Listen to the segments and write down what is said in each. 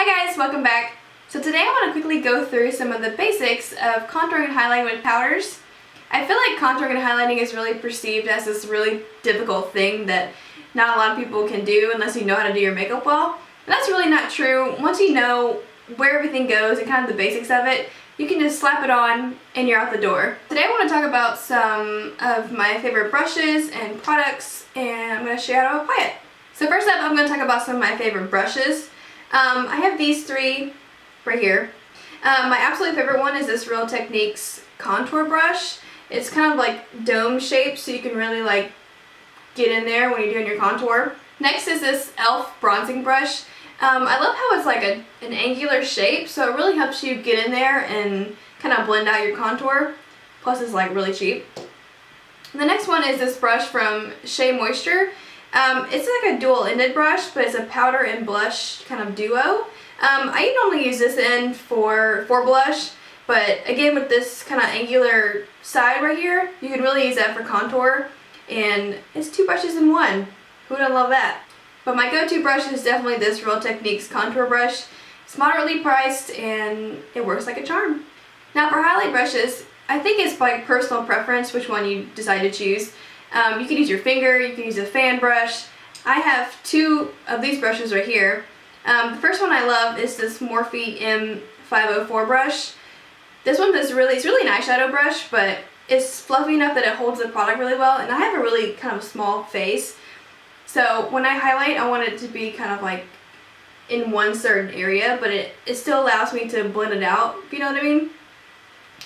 Hi guys, welcome back. So today I want to quickly go through some of the basics of contouring and highlighting with powders. I feel like contouring and highlighting is really perceived as this really difficult thing that not a lot of people can do unless you know how to do your makeup well. And that's really not true. Once you know where everything goes and kind of the basics of it, you can just slap it on and you're out the door. Today I want to talk about some of my favorite brushes and products, and I'm going to show you how to apply it. So first up, I'm going to talk about some of my favorite brushes. I have these three right here. My absolute favorite one is this Real Techniques contour brush. It's kind of like dome shaped, so you can really like get in there when you're doing your contour. Next is this e.l.f. bronzing brush. I love how it's like an angular shape, so it really helps you get in there and kind of blend out your contour. Plus it's like really cheap. And the next one is this brush from Shea Moisture. It's like a dual-ended brush, but it's a powder and blush kind of duo. I normally use this end for blush, but again with this kind of angular side right here, you can really use that for contour, and it's two brushes in one. Who doesn't love that? But my go-to brush is definitely this Real Techniques contour brush. It's moderately priced and it works like a charm. Now for highlight brushes, I think it's by personal preference which one you decide to choose. You can use your finger, you can use a fan brush. I have two of these brushes right here. The first one I love is this Morphe M504 brush. This one is it's really an eyeshadow brush, but it's fluffy enough that it holds the product really well, and I have a really kind of small face. So when I highlight, I want it to be kind of like in one certain area, but it still allows me to blend it out, if you know what I mean.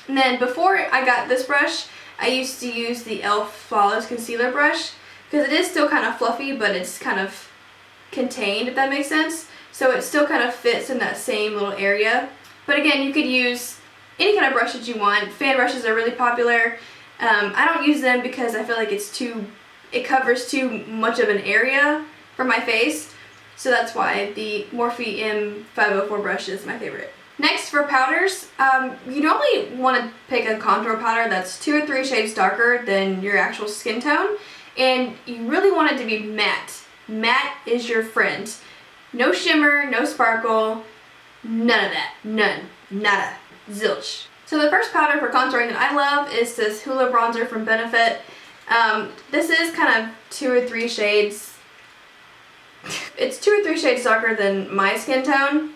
And then before I got this brush, I used to use the e.l.f. Flawless Concealer brush because it is still kind of fluffy, but it's kind of contained, if that makes sense. So it still kind of fits in that same little area. But again, you could use any kind of brush that you want. Fan brushes are really popular. I don't use them because I feel like it covers too much of an area for my face. So that's why the Morphe M504 brush is my favorite. Next, for powders, you normally want to pick a contour powder that's 2 or 3 shades darker than your actual skin tone, and you really want it to be matte. Matte is your friend. No shimmer, no sparkle, none of that. None. Nada. Zilch. So the first powder for contouring that I love is this Hoola bronzer from Benefit. This is kind of 2 or 3 shades. It's 2 or 3 shades darker than my skin tone.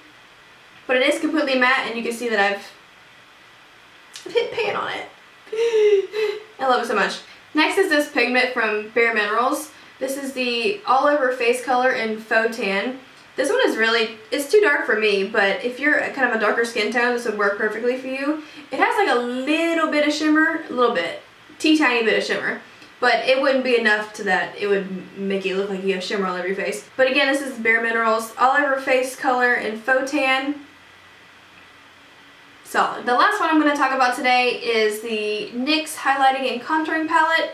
But it is completely matte, and you can see that I've hit pan on it. I love it so much. Next is this pigment from BareMinerals. This is the all over face color in Faux tan. This one is it's too dark for me, but if you're kind of a darker skin tone, this would work perfectly for you. It has like a little bit of shimmer, a little bit, teeny bit of shimmer. But it wouldn't be enough to that it would make it look like you have shimmer all over your face. But again, this is BareMinerals all over face color in Faux tan. Solid. The last one I'm going to talk about today is the NYX Highlighting and Contouring Palette.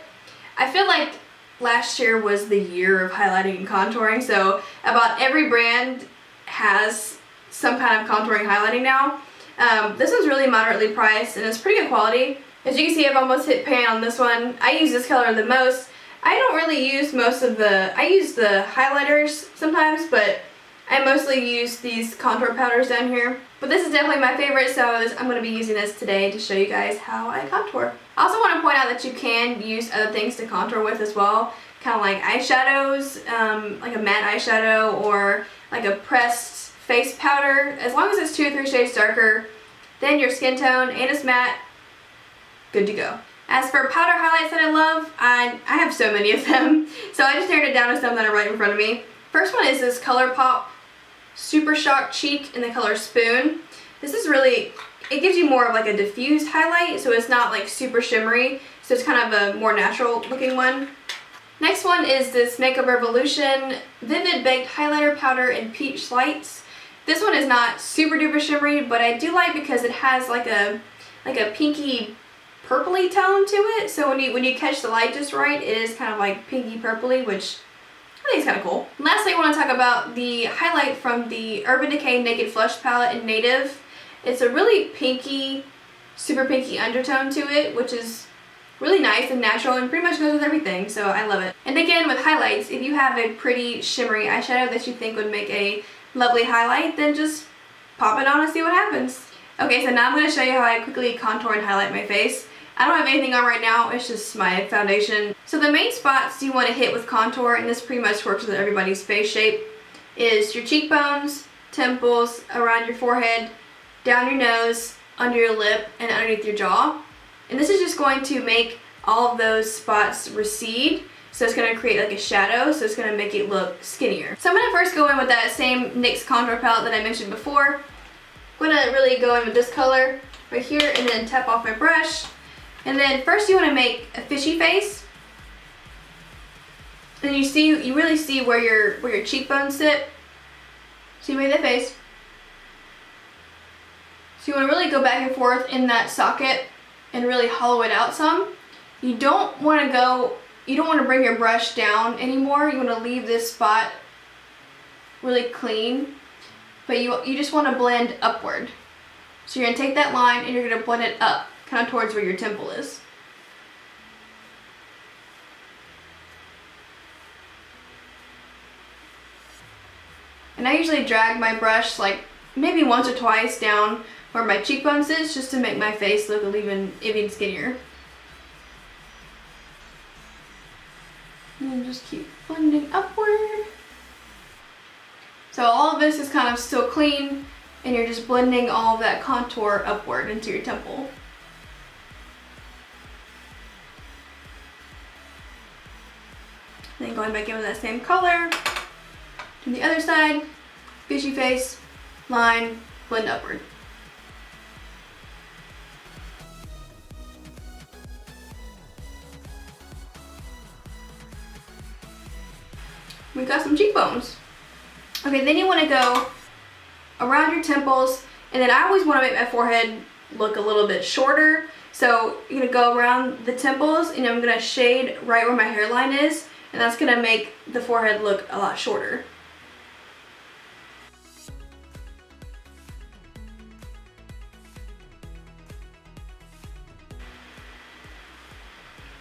I feel like last year was the year of highlighting and contouring, so about every brand has some kind of contouring highlighting now. This one's really moderately priced and it's pretty good quality. As you can see, I've almost hit pan on this one. I use this color the most. I don't really use I use the highlighters sometimes, but I mostly use these contour powders down here. But this is definitely my favorite, so I'm going to be using this today to show you guys how I contour. I also want to point out that you can use other things to contour with as well. Kind of like eyeshadows, like a matte eyeshadow or like a pressed face powder. As long as it's 2 or 3 shades darker than your skin tone and it's matte, good to go. As for powder highlights that I love, I have so many of them. So I just narrowed it down to some that are right in front of me. First one is this Colourpop Super Shock Cheek in the color Spoon. This is it gives you more of like a diffused highlight, so it's not like super shimmery, so it's kind of a more natural looking one. Next one is this Makeup Revolution Vivid Baked Highlighter Powder in Peach Lights. This one is not super duper shimmery, but I do like because it has like a pinky purpley tone to it, so when you catch the light just right, it is kind of like pinky purpley, which I think it's kind of cool. Lastly, I want to talk about the highlight from the Urban Decay Naked Flush palette in Native. It's a really pinky, super pinky undertone to it, which is really nice and natural and pretty much goes with everything, so I love it. And again, with highlights, if you have a pretty shimmery eyeshadow that you think would make a lovely highlight, then just pop it on and see what happens. Okay, so now I'm going to show you how I quickly contour and highlight my face. I don't have anything on right now, it's just my foundation. So the main spots you want to hit with contour, and this pretty much works with everybody's face shape, is your cheekbones, temples, around your forehead, down your nose, under your lip, and underneath your jaw. And this is just going to make all of those spots recede. So it's going to create like a shadow, so it's going to make it look skinnier. So I'm going to first go in with that same NYX contour palette that I mentioned before. I'm going to really go in with this color right here and then tap off my brush. And then first you want to make a fishy face. And you really see where your cheekbones sit. So you made that face. So you want to really go back and forth in that socket and really hollow it out some. You don't want to bring your brush down anymore. You want to leave this spot really clean, but you just want to blend upward. So you're going to take that line and you're going to blend it up, kind of towards where your temple is. And I usually drag my brush like maybe once or twice down where my cheekbones is, just to make my face look even skinnier. And just keep blending upward. So all of this is kind of still clean, and you're just blending all of that contour upward into your temple. Then going back in with that same color. To the other side, fishy face, line, blend upward. We got some cheekbones. Okay, then you want to go around your temples, and then I always want to make my forehead look a little bit shorter. So you're going to go around the temples, and I'm going to shade right where my hairline is, and that's going to make the forehead look a lot shorter.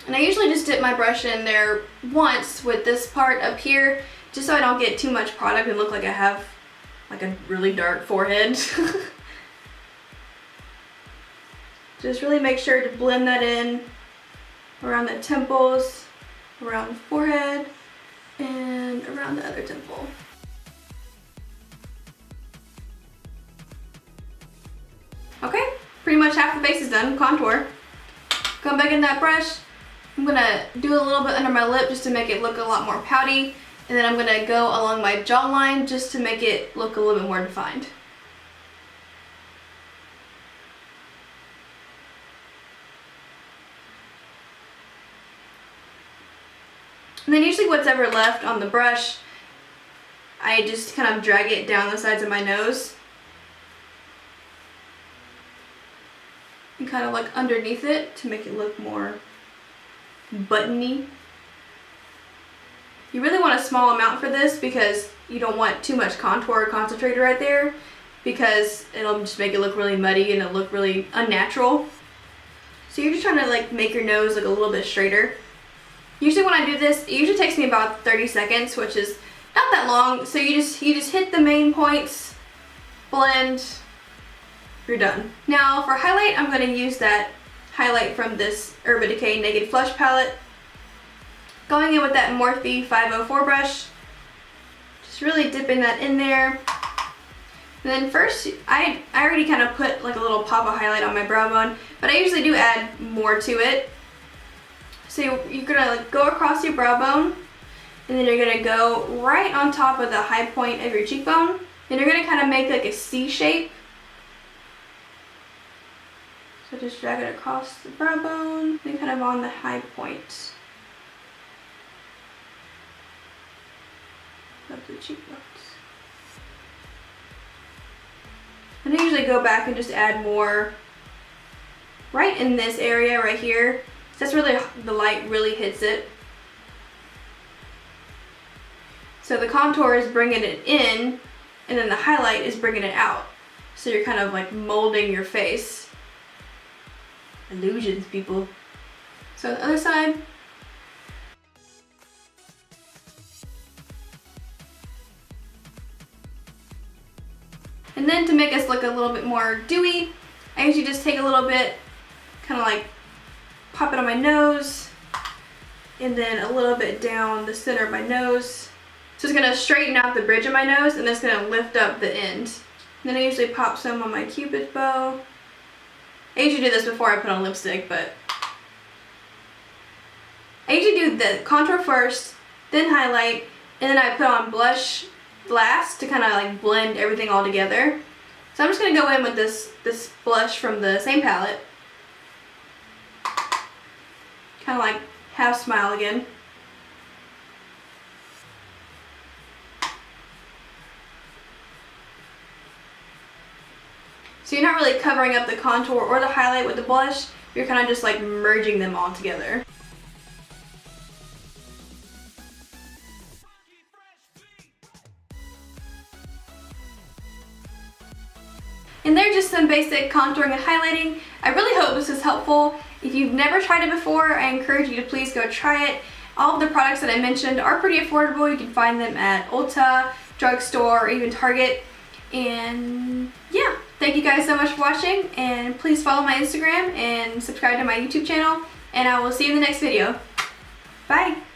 And I usually just dip my brush in there once with this part up here, just so I don't get too much product and look like I have like a really dark forehead. Just really make sure to blend that in around the temples, around the forehead, and around the other temple. Okay, pretty much half the face is done, contour. Come back in that brush. I'm gonna do a little bit under my lip just to make it look a lot more pouty, and then I'm gonna go along my jawline just to make it look a little bit more defined. And then usually whatever left on the brush, I just kind of drag it down the sides of my nose and kind of like underneath it to make it look more buttony. You really want a small amount for this because you don't want too much contour concentrated right there, because it'll just make it look really muddy and it'll look really unnatural. So you're just trying to like make your nose look a little bit straighter. Usually when I do this, it usually takes me about 30 seconds, which is not that long. So you just hit the main points, blend, you're done. Now for highlight, I'm going to use that highlight from this Urban Decay Naked Flush palette. Going in with that Morphe M504 brush, just really dipping that in there. And then first, I already kind of put like a little pop of highlight on my brow bone, but I usually do add more to it. So you're gonna like go across your brow bone, and then you're gonna go right on top of the high point of your cheekbone, and you're gonna kind of make like a C shape. So just drag it across the brow bone, and kind of on the high point of the cheekbones. And I usually go back and just add more right in this area right here. That's really, the light really hits it. So the contour is bringing it in, and then the highlight is bringing it out. So you're kind of like molding your face. Illusions, people. So the other side. And then to make us look a little bit more dewy, I usually just take a little bit, kind of like pop it on my nose, and then a little bit down the center of my nose. So it's going to straighten out the bridge of my nose, and it's going to lift up the end. And then I usually pop some on my Cupid's bow. I usually do this before I put on lipstick, but I usually do the contour first, then highlight, and then I put on blush last to kind of like blend everything all together. So I'm just going to go in with this blush from the same palette. Kind of like half smile again. So you're not really covering up the contour or the highlight with the blush, you're kind of just like merging them all together. And they're just some basic contouring and highlighting. I really hope this is helpful. If you've never tried it before, I encourage you to please go try it. All of the products that I mentioned are pretty affordable. You can find them at Ulta, drugstore, or even Target. And yeah, thank you guys so much for watching, and please follow my Instagram and subscribe to my YouTube channel, and I will see you in the next video. Bye!